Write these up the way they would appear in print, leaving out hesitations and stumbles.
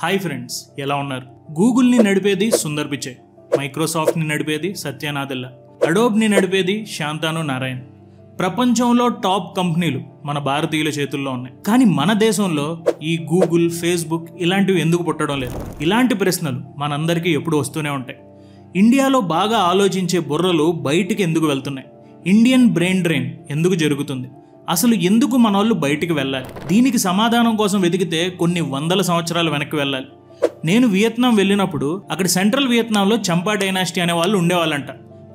Hi friends, ఎలా ఉన్నారు? గూగుల్ని నడిపేది సుందర్ పిచై, మైక్రోసాఫ్ట్ని నడిపేది సత్య నాదెల్లా, అడోబ్ని నడిపేది శాంతాను నారాయణ్. ప్రపంచంలో టాప్ కంపెనీలు మన భారతీయుల చేతుల్లో ఉన్నాయి. కానీ మన దేశంలో ఈ గూగుల్, ఫేస్బుక్ ఇలాంటివి ఎందుకు పుట్టడం లేదు? ఇలాంటి ప్రశ్నలు మనందరికీ ఎప్పుడు వస్తూనే ఉంటాయి. ఇండియాలో బాగా ఆలోచించే బుర్రలు బయటికి ఎందుకు వెళ్తున్నాయి? ఇండియన్ బ్రెయిన్ డ్రైన్ ఎందుకు జరుగుతుంది? అసలు ఎందుకు మన వాళ్ళు బయటికి వెళ్ళాలి? దీనికి సమాధానం కోసం వెతికితే కొన్ని వందల సంవత్సరాలు వెనక్కి వెళ్ళాలి. నేను వియత్నాం వెళ్ళినప్పుడు అక్కడ సెంట్రల్ వియత్నాంలో చంపా డైనాసిటీ అనే వాళ్ళు ఉండేవాళ్ళంట.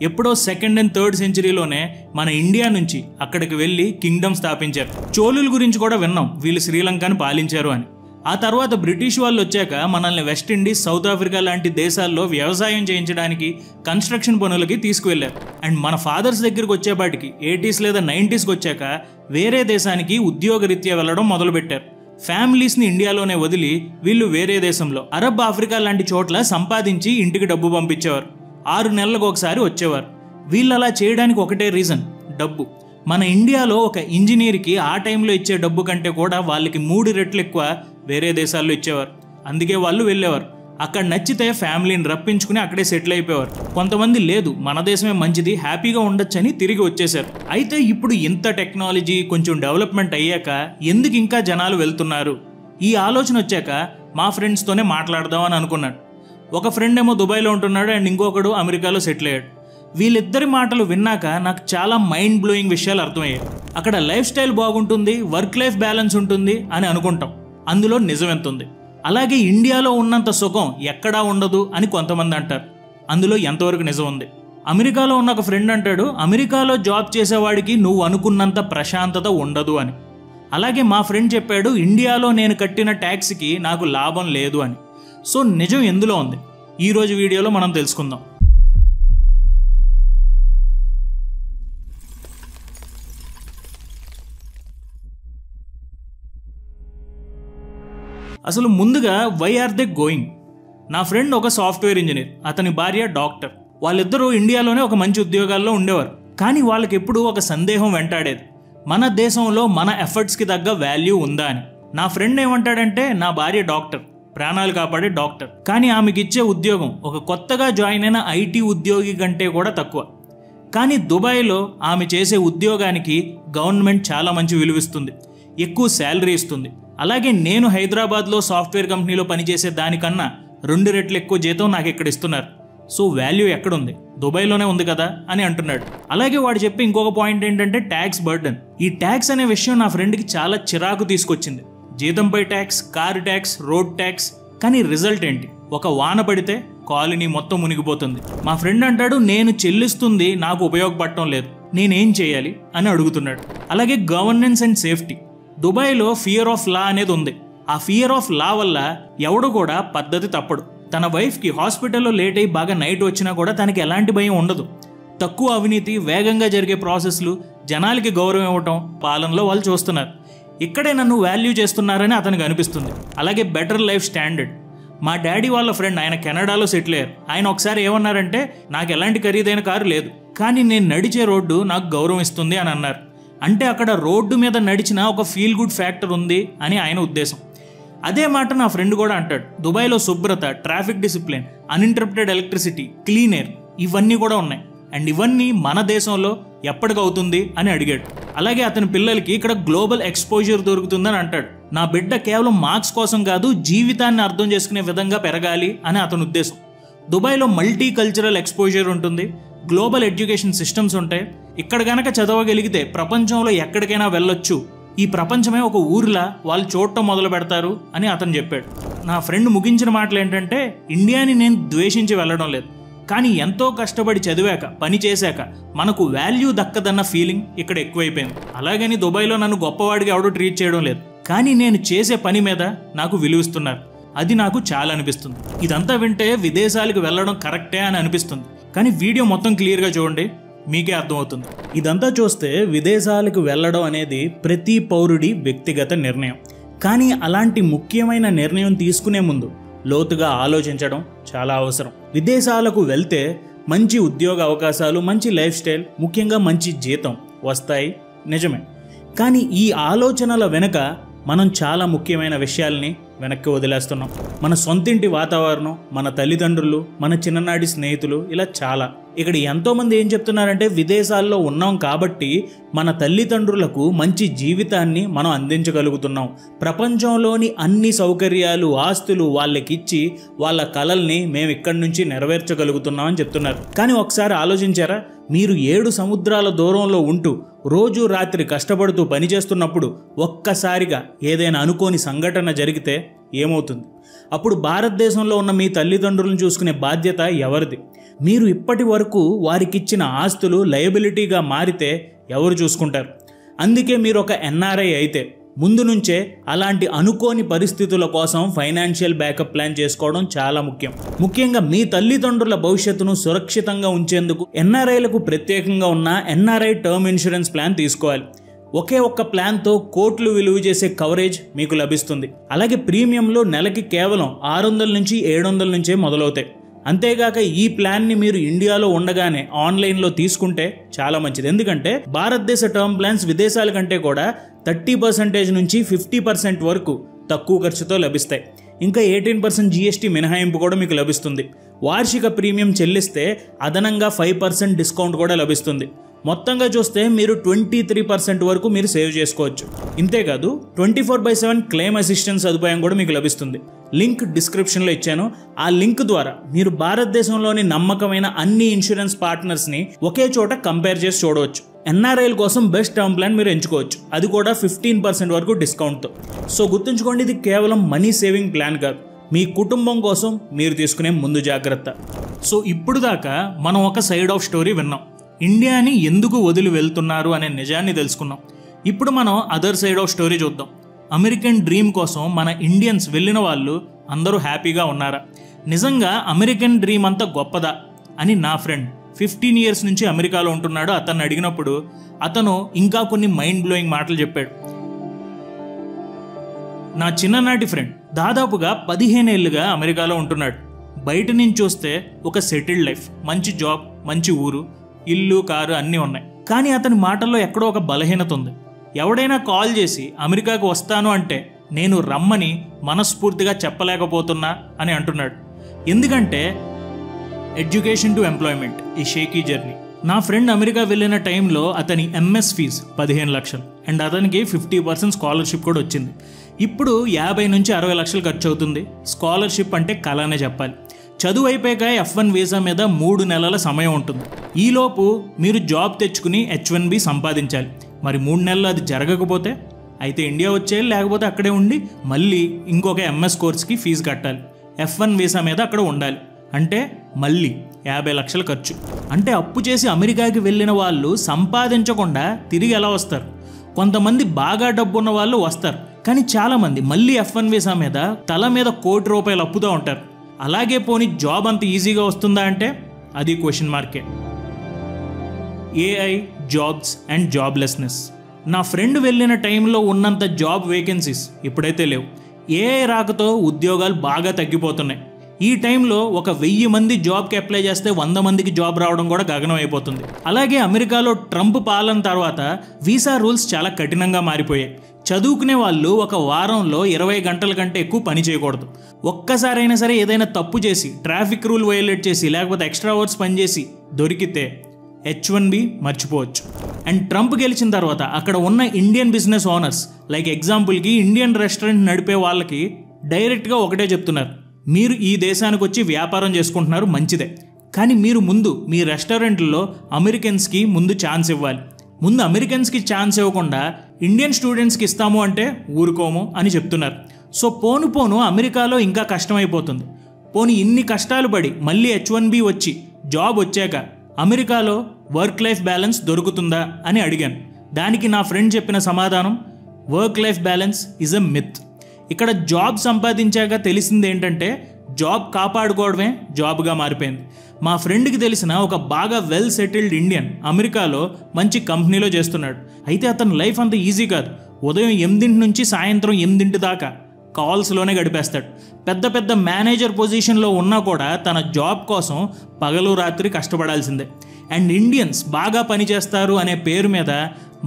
ఎప్పుడో 2nd and 3rd సెంచరీలోనే మన ఇండియా నుంచి అక్కడికి వెళ్ళి కింగ్డమ్ స్థాపించారు. చోళుల గురించి కూడా విన్నాం, వీళ్ళు శ్రీలంకను పాలించారు అని. ఆ తర్వాత బ్రిటిష్ వాళ్ళు వచ్చాక మనల్ని వెస్ట్ ఇండీస్, సౌత్ ఆఫ్రికా లాంటి దేశాల్లో వ్యవసాయం చేయించడానికి, కన్స్ట్రక్షన్ పనులకి తీసుకువెళ్ళారు. అండ్ మన ఫాదర్స్ దగ్గరికి వచ్చేపాటికి 80s లేదా 90s వచ్చాక వేరే దేశానికి ఉద్యోగరీత్యా వెళ్ళడం మొదలుపెట్టారు. ఫ్యామిలీస్ని ఇండియాలోనే వదిలి వీళ్ళు వేరే దేశంలో, అరబ్, ఆఫ్రికా లాంటి చోట్ల సంపాదించి ఇంటికి డబ్బు పంపించేవారు. 6 నెలలకు ఒకసారి వచ్చేవారు. వీళ్ళు అలా చేయడానికి ఒకటే రీజన్, డబ్బు. మన ఇండియాలో ఒక ఇంజనీర్కి ఆ టైంలో ఇచ్చే డబ్బు కంటే కూడా వాళ్ళకి 3 రెట్లు ఎక్కువ వేరే దేశాల్లో ఇచ్చేవారు. అందుకే వాళ్ళు వెళ్ళేవారు. అక్కడ నచ్చితే ఫ్యామిలీని రప్పించుకుని అక్కడే సెటిల్ అయిపోయేవారు. కొంతమంది లేదు, మన దేశమే మంచిది, హ్యాపీగా ఉండొచ్చని తిరిగి వచ్చేసారు. అయితే ఇప్పుడు ఇంత టెక్నాలజీ కొంచెం డెవలప్మెంట్ అయ్యాక ఎందుకు ఇంకా జనాలు వెళ్తున్నారు? ఈ ఆలోచన వచ్చాక మా ఫ్రెండ్స్తోనే మాట్లాడదామని అనుకున్నాడు. ఒక ఫ్రెండ్ ఏమో దుబాయ్లో ఉంటున్నాడు అండ్ ఇంకొకడు అమెరికాలో సెటిల్ అయ్యాడు. వీళ్ళిద్దరి మాటలు విన్నాక నాకు చాలా మైండ్ బ్లోయింగ్ విషయాలు అర్థమయ్యాయి. అక్కడ లైఫ్ స్టైల్ బాగుంటుంది, వర్క్ లైఫ్ బ్యాలెన్స్ ఉంటుంది అని అనుకుంటాం. అందులో నిజం ఎంత ఉంది? అలాగే ఇండియాలో ఉన్నంత సుఖం ఎక్కడా ఉండదు అని కొంతమంది అంటారు. అందులో ఎంతవరకు నిజం ఉంది? అమెరికాలో ఉన్న ఒక ఫ్రెండ్ అంటాడు, అమెరికాలో జాబ్ చేసేవాడికి నువ్వు అనుకున్నంత ప్రశాంతత ఉండదు అని. అలాగే మా ఫ్రెండ్ చెప్పాడు, ఇండియాలో నేను కట్టిన ట్యాక్స్కి నాకు లాభం లేదు అని. సో నిజం ఎందులో ఉంది? ఈరోజు వీడియోలో మనం తెలుసుకుందాం. అసలు ముందుగా వై ఆర్ దే గోయింగ్? నా ఫ్రెండ్ ఒక సాఫ్ట్వేర్ ఇంజనీర్, అతని భార్య డాక్టర్. వాళ్ళిద్దరూ ఇండియాలోనే ఒక మంచి ఉద్యోగాల్లో ఉండేవారు. కానీ వాళ్ళకి ఎప్పుడూ ఒక సందేహం వెంటాడేది, మన దేశంలో మన ఎఫర్ట్స్కి తగ్గ వాల్యూ ఉందా అని. నా ఫ్రెండ్ ఏమంటాడంటే, నా భార్య డాక్టర్, ప్రాణాలు కాపాడే డాక్టర్, కానీ ఆమెకి ఇచ్చే ఉద్యోగం ఒక కొత్తగా జాయిన్ అయిన ఐటీ ఉద్యోగి కంటే కూడా తక్కువ. కానీ దుబాయ్లో ఆమె చేసే ఉద్యోగానికి గవర్నమెంట్ చాలా మంచి విలువిస్తుంది, ఎక్కువ శాలరీ ఇస్తుంది. అలాగే నేను హైదరాబాద్లో సాఫ్ట్వేర్ కంపెనీలో పనిచేసే దానికన్నా 2 రెట్లు ఎక్కువ జీతం నాకు ఇక్కడ ఇస్తున్నారు. సో వాల్యూ ఎక్కడుంది? దుబాయ్లోనే ఉంది కదా అని అంటున్నాడు. అలాగే వాడు చెప్పి ఇంకొక పాయింట్ ఏంటంటే ట్యాక్స్ బర్డన్. ఈ ట్యాక్స్ అనే విషయం నా ఫ్రెండ్కి చాలా చిరాకు తీసుకొచ్చింది. జీతంపై tax, car tax, road tax. కానీ రిజల్ట్ ఏంటి? ఒక వాన పడితే కాలనీ మొత్తం మునిగిపోతుంది. మా ఫ్రెండ్ అంటాడు, నేను చెల్లిస్తుంది నాకు ఉపయోగపడటం లేదు, నేనేం చేయాలి అని అడుగుతున్నాడు. అలాగే గవర్నెన్స్ అండ్ సేఫ్టీ. దుబాయ్లో ఫియర్ ఆఫ్ లా అనేది ఉంది. ఆ ఫియర్ ఆఫ్ లా వల్ల ఎవడు కూడా పద్ధతి తప్పడు. తన వైఫ్కి హాస్పిటల్లో లేట్ అయ్యి బాగా నైట్ వచ్చినా కూడా తనకి ఎలాంటి భయం ఉండదు. తక్కువ అవినీతి, వేగంగా జరిగే ప్రాసెస్లు, జనాలకి గౌరవం ఇవ్వటం పాలనలో వాళ్ళు చూస్తున్నారు. ఇక్కడే నన్ను వాల్యూ చేస్తున్నారని అతనికి అనిపిస్తుంది. అలాగే బెటర్ లైఫ్ స్టాండర్డ్. మా డాడీ వాళ్ళ ఫ్రెండ్, ఆయన కెనడాలో సెటిల్ అయ్యారు. ఆయన ఒకసారి ఏమన్నారంటే, నాకు ఎలాంటి ఖరీదైన కారు లేదు, కానీ నేను నడిచే రోడ్డు నాకు గౌరవం ఇస్తుంది అని అన్నారు. అంటే అక్కడ రోడ్డు మీద నడిచిన ఒక ఫీల్ గుడ్ ఫ్యాక్టర్ ఉంది అని ఆయన ఉద్దేశం. అదే మాట నా ఫ్రెండ్ కూడా అంటాడు. దుబాయ్లో శుభ్రత, traffic discipline, uninterrupted electricity, clean air ఇవన్నీ కూడా ఉన్నాయి. అండ్ ఇవన్నీ మన దేశంలో ఎప్పటికవుతుంది అని అడిగాడు. అలాగే అతని పిల్లలకి ఇక్కడ గ్లోబల్ ఎక్స్పోజర్ దొరుకుతుందని అంటాడు. నా బిడ్డ కేవలం మార్క్స్ కోసం కాదు, జీవితాన్ని అర్థం చేసుకునే విధంగా పెరగాలి అని అతని ఉద్దేశం. దుబాయ్లో మల్టీ కల్చరల్ ఎక్స్పోజర్ ఉంటుంది, గ్లోబల్ ఎడ్యుకేషన్ సిస్టమ్స్ ఉంటాయి. ఇక్కడ గనక చదవగలిగితే ప్రపంచంలో ఎక్కడికైనా వెళ్ళొచ్చు. ఈ ప్రపంచమే ఒక ఊరిలా వాళ్ళు చూడటం మొదలు పెడతారు అని అతను చెప్పాడు. నా ఫ్రెండ్ ముగించిన మాటలు ఏంటంటే, ఇండియాని నేను ద్వేషించి వెళ్ళడం లేదు, కానీ ఎంతో కష్టపడి చదివాక, పని చేశాక మనకు వాల్యూ దక్కదన్న ఫీలింగ్ ఇక్కడ ఎక్కువైపోయింది. అలాగని దుబాయ్లో నన్ను గొప్పవాడిగా ఎవడో ట్రీట్ చేయడం లేదు, కానీ నేను చేసే పని మీద నాకు విలువిస్తున్నారు. అది నాకు చాలా అనిపిస్తుంది. ఇదంతా వింటే విదేశాలకు వెళ్ళడం కరెక్టే అని అనిపిస్తుంది. కానీ వీడియో మొత్తం క్లియర్గా చూడండి, మీకే అర్థమవుతుంది. ఇదంతా చూస్తే విదేశాలకు వెళ్ళడం అనేది ప్రతి పౌరుడి వ్యక్తిగత నిర్ణయం. కానీ అలాంటి ముఖ్యమైన నిర్ణయం తీసుకునే ముందు లోతుగా ఆలోచించడం చాలా అవసరం. విదేశాలకు వెళ్తే మంచి ఉద్యోగ అవకాశాలు, మంచి లైఫ్ స్టైల్, ముఖ్యంగా మంచి జీతం వస్తాయి, నిజమే. కానీ ఈ ఆలోచనల వెనుక మనం చాలా ముఖ్యమైన విషయాల్ని వెనక్కి వదిలేస్తున్నాం. మన సొంతింటి వాతావరణం, మన తల్లిదండ్రులు, మన చిన్ననాటి స్నేహితులు, ఇలా చాలా. ఇక్కడ ఎంతోమంది ఏం చెప్తున్నారంటే విదేశాల్లో ఉన్నాం కాబట్టి మన తల్లిదండ్రులకు మంచి జీవితాన్ని మనం అందించగలుగుతున్నాం, ప్రపంచంలోని అన్ని సౌకర్యాలు, ఆస్తులు వాళ్ళకిచ్చి వాళ్ళ కలల్ని మేము ఇక్కడి నుంచి నెరవేర్చగలుగుతున్నాం అని చెప్తున్నారు. కానీ ఒకసారి ఆలోచించారా, మీరు 7 సముద్రాల దూరంలో ఉంటూ రోజు రాత్రి కష్టపడుతూ పనిచేస్తున్నప్పుడు ఒక్కసారిగా ఏదైనా అనుకోని సంఘటన జరిగితే ఏమవుతుంది? అప్పుడు భారతదేశంలో ఉన్న మీ తల్లిదండ్రులను చూసుకునే బాధ్యత ఎవరిది? మీరు ఇప్పటి వరకు వారికిచ్చిన ఆస్తులు లయబిలిటీగా మారితే ఎవరు చూసుకుంటారు? అందుకే మీరు ఒక ఎన్ఆర్ఐ అయితే ముందు నుంచే అలాంటి అనుకోని పరిస్థితుల కోసం ఫైనాన్షియల్ బ్యాకప్ ప్లాన్ చేసుకోవడం చాలా ముఖ్యం. ముఖ్యంగా మీ తల్లిదండ్రుల భవిష్యత్తును సురక్షితంగా ఉంచేందుకు ఎన్ఆర్ఐలకు ప్రత్యేకంగా ఉన్న ఎన్ఆర్ఐ టర్మ్ ఇన్సూరెన్స్ ప్లాన్ తీసుకోవాలి. ఒకే ఒక్క ప్లాన్తో కోట్లు విలువ చేసే కవరేజ్ మీకు లభిస్తుంది. అలాగే ప్రీమియంలు నెలకి కేవలం 600 నుంచి 700 నుంచే మొదలవుతాయి. అంతేగాక ఈ ప్లాన్ని మీరు ఇండియాలో ఉండగానే ఆన్లైన్లో తీసుకుంటే చాలా మంచిది. ఎందుకంటే భారతదేశ టర్మ్ ప్లాన్స్ విదేశాల కంటే కూడా 30% నుంచి 50% వరకు తక్కువ ఖర్చుతో లభిస్తాయి. ఇంకా 18% GST మినహాయింపు కూడా మీకు లభిస్తుంది. వార్షిక ప్రీమియం చెల్లిస్తే అదనంగా 5% డిస్కౌంట్ కూడా లభిస్తుంది. మొత్తంగా చూస్తే మీరు 23% వరకు మీరు సేవ్ చేసుకోవచ్చు. ఇంతేకాదు 24/7 క్లెయిమ్ అసిస్టెన్స్ సదుపాయం కూడా మీకు లభిస్తుంది. లింక్ డిస్క్రిప్షన్లో ఇచ్చాను. ఆ లింక్ ద్వారా మీరు భారతదేశంలోని నమ్మకమైన అన్ని ఇన్సూరెన్స్ పార్ట్నర్స్ని ఒకే చోట కంపేర్ చేసి చూడవచ్చు. ఎన్ఆర్ఐల కోసం బెస్ట్ టర్మ్ ప్లాన్ మీరు ఎంచుకోవచ్చు, అది కూడా 15% వరకు డిస్కౌంట్తో. సో గుర్తుంచుకోండి, ఇది కేవలం మనీ సేవింగ్ ప్లాన్ కాదు, మీ కుటుంబం కోసం మీరు తీసుకునే ముందు జాగ్రత్త. సో ఇప్పుడు దాకా మనం ఒక సైడ్ ఆఫ్ స్టోరీ విన్నాం, ఇండియాని ఎందుకు వదిలి వెళ్తున్నారు అనే నిజాన్ని తెలుసుకున్నాం. ఇప్పుడు మనం అదర్ సైడ్ ఆఫ్ స్టోరీ చూద్దాం. అమెరికన్ డ్రీమ్ కోసం మన ఇండియన్స్ వెళ్ళిన వాళ్ళు అందరూ హ్యాపీగా ఉన్నారా? నిజంగా అమెరికన్ డ్రీమ్ అంత గొప్పదా అని నా ఫ్రెండ్ 15 years నుంచి అమెరికాలో ఉంటున్నాడు. అతన్ని అడిగినప్పుడు అతను ఇంకా కొన్ని మైండ్ బ్లోయింగ్ మాటలు చెప్పాడు. నా చిన్ననాటి ఫ్రెండ్ దాదాపుగా 15 ఏళ్ళుగా అమెరికాలో ఉంటున్నాడు. బయట నుంచి చూస్తే ఒక సెటిల్డ్ లైఫ్, మంచి జాబ్, మంచి ఊరు, ఇల్లు, కారు అన్నీ ఉన్నాయి. కానీ అతని మాటల్లో ఎక్కడో ఒక బలహీనత ఉంది. ఎవడైనా కాల్ చేసి అమెరికాకు వస్తాను అంటే నేను రమ్మని మనస్ఫూర్తిగా చెప్పలేకపోతున్నా అని అంటున్నాడు. ఎందుకంటే ఎడ్యుకేషన్ టు ఎంప్లాయ్మెంట్ ఈ షేకీ జర్నీ. నా ఫ్రెండ్ అమెరికా వెళ్ళిన టైంలో అతని MS ఫీజు 15 లక్షలు అండ్ అతనికి 50% స్కాలర్షిప్ కూడా వచ్చింది. ఇప్పుడు 50 నుంచి 60 లక్షలు ఖర్చు అవుతుంది. స్కాలర్షిప్ అంటే కళనే చెప్పాలి. చదువు అయిపోయాక F1 వీసా మీద 3 నెలల సమయం ఉంటుంది. ఈలోపు మీరు జాబ్ తెచ్చుకుని H1B సంపాదించాలి. మరి 3 నెలలు అది జరగకపోతే అయితే ఇండియా వచ్చేయాలి, లేకపోతే అక్కడే ఉండి మళ్ళీ ఇంకొక MS కోర్స్కి ఫీజు కట్టాలి. F1 వీసా మీద అక్కడ ఉండాలి అంటే మళ్ళీ 50 లక్షలు ఖర్చు. అంటే అప్పు చేసి అమెరికాకి వెళ్ళిన వాళ్ళు సంపాదించకుండా తిరిగి ఎలా వస్తారు? కొంతమంది బాగా డబ్బు ఉన్న వాళ్ళు వస్తారు, కానీ చాలామంది మళ్ళీ F1 వీసా మీద తల మీద ₹1 కోటి అప్పుతూ ఉంటారు. అలాగే పోనీ జాబ్ అంత ఈజీగా వస్తుందా అంటే అది క్వశ్చన్ మార్కే. AI, jobs and joblessness. నా ఫ్రెండ్ వెళ్ళిన టైంలో ఉన్నంత జాబ్ వేకెన్సీస్ ఇప్పుడైతే లేవు. AI రాకతో ఉద్యోగాలు బాగా తగ్గిపోతున్నాయి. ఈ టైంలో 1000 మంది జాబ్కి అప్లై చేస్తే 100 మందికి జాబ్ రావడం కూడా గగనం అయిపోతుంది. అలాగే అమెరికాలో ట్రంప్ పాలన తర్వాత వీసా రూల్స్ చాలా కఠినంగా మారిపోయాయి. చదువుకునే వాళ్ళు ఒక వారంలో 20 గంటల కంటే ఎక్కువ పని చేయకూడదు. ఒక్కసారైనా సరే ఏదైనా తప్పు చేసి, ట్రాఫిక్ రూల్ వయోలేట్ చేసి, లేకపోతే ఎక్స్ట్రా అవర్స్ పనిచేసి దొరికితే H1B మర్చిపోవచ్చు. అండ్ ట్రంప్ గెలిచిన తర్వాత అక్కడ ఉన్న ఇండియన్ బిజినెస్ ఓనర్స్, లైక్ ఎగ్జాంపుల్కి ఇండియన్ రెస్టారెంట్ నడిపే వాళ్ళకి డైరెక్ట్గా ఒకటే చెప్తున్నారు, మీరు ఈ దేశానికి వచ్చి వ్యాపారం చేసుకుంటున్నారు మంచిదే, కానీ మీరు ముందు మీ రెస్టారెంట్లో అమెరికన్స్కి ముందు ఛాన్స్ ఇవ్వాలి. ముందు అమెరికన్స్కి ఛాన్స్ ఇవ్వకుండా ఇండియన్ స్టూడెంట్స్కి ఇస్తాము అంటే ఊరుకోము అని చెప్తున్నారు. సో పోను పోను అమెరికాలో ఇంకా కష్టమైపోతుంది. పోనీ ఇన్ని కష్టాలు పడి మళ్ళీ H1B వచ్చి జాబ్ వచ్చాక అమెరికాలో వర్క్ లైఫ్ బ్యాలెన్స్ దొరుకుతుందా అని అడిగాను. దానికి నా ఫ్రెండ్ చెప్పిన సమాధానం, work life balance is a myth. ఇక్కడ జాబ్ సంపాదించాక తెలిసింది ఏంటంటే జాబ్ కాపాడుకోవడమే జాబ్గా మారిపోయింది. మా ఫ్రెండ్కి తెలిసిన ఒక బాగా వెల్ సెటిల్డ్ ఇండియన్ అమెరికాలో మంచి కంపెనీలో చేస్తున్నాడు. అయితే అతని లైఫ్ అంత ఈజీ కాదు. ఉదయం 8 నుంచి సాయంత్రం 8 దాకా కాల్స్లోనే గడిపేస్తాడు. పెద్ద పెద్ద మేనేజర్ పొజిషన్లో ఉన్నా కూడా తన జాబ్ కోసం పగలు రాత్రి కష్టపడాల్సిందే. అండ్ ఇండియన్స్ బాగా పనిచేస్తారు అనే పేరు మీద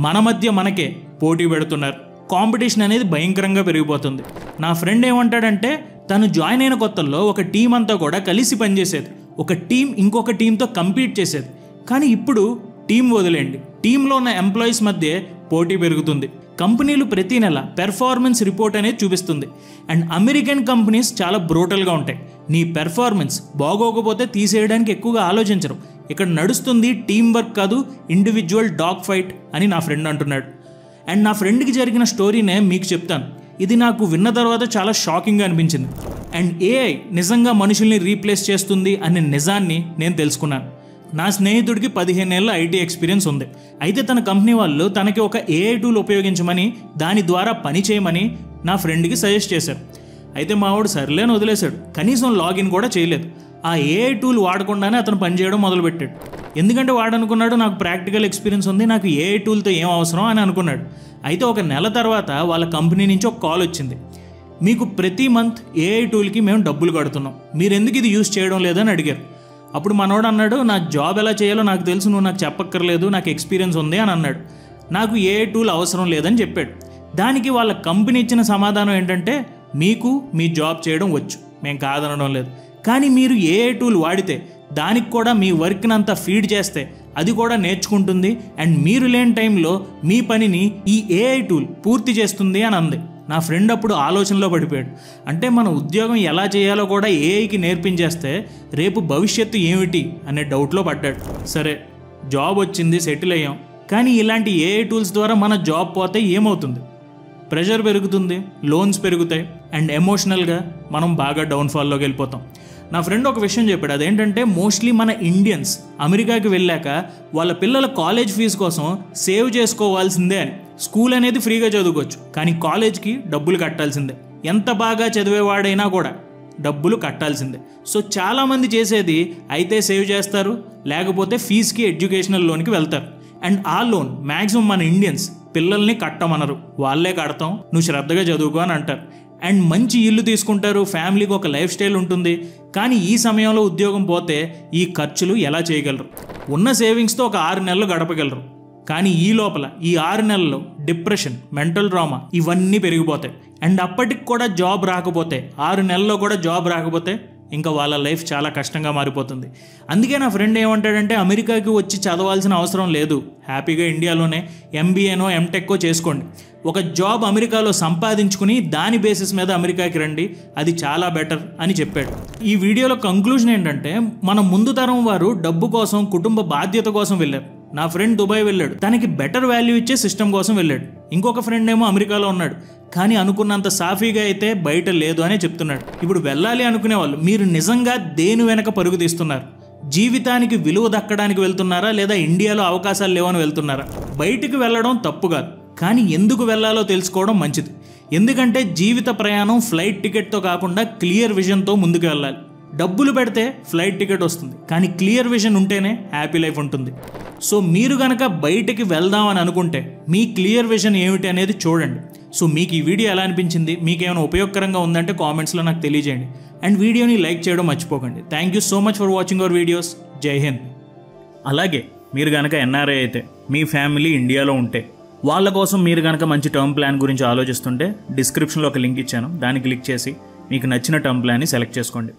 మన మధ్య మనకే పోటీ పెడుతున్నారు. కాంపిటీషన్ అనేది భయంకరంగా పెరిగిపోతుంది. నా ఫ్రెండ్ ఏమంటాడంటే తను జాయిన్ అయిన కొత్తల్లో ఒక టీం అంతా కూడా కలిసి పనిచేసేది, ఒక టీం ఇంకొక టీంతో కంపీట్ చేసేది. కానీ ఇప్పుడు టీం వదిలేండి, టీంలో ఉన్న ఎంప్లాయీస్ మధ్య పోటీ పెరుగుతుంది. కంపెనీలు ప్రతి నెల పెర్ఫార్మెన్స్ రిపోర్ట్ అనేది చూపిస్తుంది. అండ్ అమెరికన్ కంపెనీస్ చాలా బ్రూటల్గా ఉంటాయి. నీ పెర్ఫార్మెన్స్ బాగోకపోతే తీసేయడానికి ఎక్కువగా ఆలోచించరు. ఇక్కడ నడుస్తుంది టీం వర్క్ కాదు, ఇండివిజువల్ డాగ్ ఫైట్ అని నా ఫ్రెండ్ అంటున్నాడు. అండ్ నా ఫ్రెండ్కి జరిగిన స్టోరీనే మీకు చెప్తాను. ఇది నాకు విన్న తర్వాత చాలా షాకింగ్గా అనిపించింది. అండ్ ఏఐ నిజంగా మనుషుల్ని రీప్లేస్ చేస్తుంది అనే నిజాన్ని నేను తెలుసుకున్నాను. నా స్నేహితుడికి 15 ఏళ్ళ ఐటీ ఎక్స్పీరియన్స్ ఉంది. అయితే తన కంపెనీ వాళ్ళు తనకి ఒక ఏఐ టూల్ ఉపయోగించమని, దాని ద్వారా పని చేయమని నా ఫ్రెండ్కి సజెస్ట్ చేశారు. అయితే మావాడు సర్లేని వదిలేశాడు. కనీసం లాగిన్ కూడా చేయలేదు. ఆ ఏఐ టూల్ వాడకుండానే అతను పనిచేయడం మొదలుపెట్టాడు. ఎందుకంటే వాడు అనుకున్నాడు నాకు ప్రాక్టికల్ ఎక్స్పీరియన్స్ ఉంది, నాకు ఏఐ టూల్తో ఏం అవసరం అని అనుకున్నాడు. అయితే ఒక నెల తర్వాత వాళ్ళ కంపెనీ నుంచి ఒక కాల్ వచ్చింది. మీకు ప్రతి మంత్ ఏఐ టూల్కి మేము డబ్బులు కడుతున్నాం, మీరు ఎందుకు ఇది యూజ్ చేయడం లేదని అడిగారు. అప్పుడు మనోడు అన్నాడు, నా జాబ్ ఎలా చేయాలో నాకు తెలుసు, నువ్వు నాకు చెప్పక్కర్లేదు, నాకు ఎక్స్పీరియన్స్ ఉంది అని అన్నాడు. నాకు ఏఐ టూల్ అవసరం లేదని చెప్పాడు. దానికి వాళ్ళ కంపెనీ ఇచ్చిన సమాధానం ఏంటంటే, మీకు మీ జాబ్ చేయడం వచ్చు, మేము కాదనడం లేదు, కానీ మీరు ఏఐ టూల్ వాడితే దానికి కూడా మీ వర్క్ని అంతా ఫీడ్ చేస్తే అది కూడా నేర్చుకుంటుంది అండ్ మీరు లేని టైంలో మీ పనిని ఈ ఏఐ టూల్ పూర్తి చేస్తుంది అని అంది. నా ఫ్రెండ్ అప్పుడు ఆలోచనలో పడిపోయాడు. అంటే మన ఉద్యోగం ఎలా చేయాలో కూడా ఏఐకి నేర్పించేస్తే రేపు భవిష్యత్తు ఏమిటి అనే డౌట్లో పడ్డాడు. సరే జాబ్ వచ్చింది, సెటిల్ అయ్యాం, కానీ ఇలాంటి ఏఐ టూల్స్ ద్వారా మన జాబ్ పోతే ఏమవుతుంది? ప్రెషర్ పెరుగుతుంది, లోన్స్ పెరుగుతాయి అండ్ ఎమోషనల్గా మనం బాగా డౌన్ఫాల్లోకి వెళ్ళిపోతాం. నా ఫ్రెండ్ ఒక విషయం చెప్పాడు. అదేంటంటే మోస్ట్లీ మన ఇండియన్స్ అమెరికాకి వెళ్ళాక వాళ్ళ పిల్లల కాలేజ్ ఫీజు కోసం సేవ్ చేసుకోవాల్సిందే అని. స్కూల్ అనేది ఫ్రీగా చదువుకోవచ్చు, కానీ కాలేజ్కి డబ్బులు కట్టాల్సిందే. ఎంత బాగా చదివేవాడైనా కూడా డబ్బులు కట్టాల్సిందే. సో చాలామంది చేసేది అయితే సేవ్ చేస్తారు, లేకపోతే ఫీజుకి ఎడ్యుకేషనల్ లోన్కి వెళ్తారు. అండ్ ఆ లోన్ మ్యాక్సిమం మన ఇండియన్స్ పిల్లల్ని కట్టమనరు, వాళ్ళే కడతాం, నువ్వు శ్రద్ధగా చదువుకో అని అంటారు. అండ్ మంచి ఇల్లు తీసుకుంటారు, ఫ్యామిలీకి ఒక లైఫ్ స్టైల్ ఉంటుంది. కానీ ఈ సమయంలో ఉద్యోగం పోతే ఈ ఖర్చులు ఎలా చేయగలరు? ఉన్న సేవింగ్స్తో ఒక 6 నెలలు గడపగలరు. కానీ ఈ లోపల ఈ 6 నెలల్లో డిప్రెషన్, మెంటల్ ట్రామా ఇవన్నీ పెరిగిపోతాయి. అండ్ అప్పటికి కూడా జాబ్ రాకపోతే, 6 నెలల్లో కూడా జాబ్ రాకపోతే ఇంకా వాళ్ళ లైఫ్ చాలా కష్టంగా మారిపోతుంది. అందుకే నా ఫ్రెండ్ ఏమంటాడంటే, అమెరికాకి వచ్చి చదవాల్సిన అవసరం లేదు, హ్యాపీగా ఇండియాలోనే ఎంబీఏనో ఎంటెక్కో చేసుకోండి. ఒక జాబ్ అమెరికాలో సంపాదించుకుని దాని బేసిస్ మీద అమెరికాకి రండి, అది చాలా బెటర్ అని చెప్పాడు. ఈ వీడియోలో కంక్లూజన్ ఏంటంటే, మన ముందు తరం వారు డబ్బు కోసం, కుటుంబ బాధ్యత కోసం వెళ్ళారు. నా ఫ్రెండ్ దుబాయ్ వెళ్ళాడు, తనకి బెటర్ వాల్యూ ఇచ్చే సిస్టమ్ కోసం వెళ్ళాడు. ఇంకొక ఫ్రెండ్ ఏమో అమెరికాలో ఉన్నాడు, కానీ అనుకున్నంత సాఫీగా అయితే బయట లేదు అనే చెప్తున్నాడు. ఇప్పుడు వెళ్ళాలి అనుకునే వాళ్ళు, మీరు నిజంగా దేని వెనక పరుగు తీస్తున్నారు? జీవితానికి విలువ దక్కడానికి వెళ్తున్నారా, లేదా ఇండియాలో అవకాశాలు లేవని వెళ్తున్నారా? బయటికి వెళ్ళడం తప్పు కాదు, కానీ ఎందుకు వెళ్ళాలో తెలుసుకోవడం మంచిది. ఎందుకంటే జీవిత ప్రయాణం ఫ్లైట్ టికెట్తో కాకుండా క్లియర్ విజన్తో ముందుకు వెళ్ళాలి. డబ్బులు పెడితే ఫ్లైట్ టికెట్ వస్తుంది, కానీ క్లియర్ విజన్ ఉంటేనే హ్యాపీ లైఫ్ ఉంటుంది. సో మీరు కనుక బయటికి వెళ్దామని అనుకుంటే మీ క్లియర్ విజన్ ఏమిటి అనేది చూడండి. సో మీకు ఈ వీడియో ఎలా అనిపించింది, మీకు ఏమైనా ఉపయోగకరంగా ఉందంటే కామెంట్స్లో నాకు తెలియజేయండి. అండ్ వీడియోని లైక్ చేయడం మర్చిపోకండి. Thank you so much for watching our videos. జై హింద్. అలాగే మీరు కనుక ఎన్ఆర్ఐ అయితే, మీ ఫ్యామిలీ ఇండియాలో ఉంటే, వాళ్ళ కోసం మీరు కనుక మంచి టర్మ్ ప్లాన్ గురించి ఆలోచిస్తుంటే డిస్క్రిప్షన్లో ఒక లింక్ ఇచ్చాను, దాన్ని క్లిక్ చేసి మీకు నచ్చిన టర్మ్ ప్లాన్ని సెలెక్ట్ చేసుకోండి.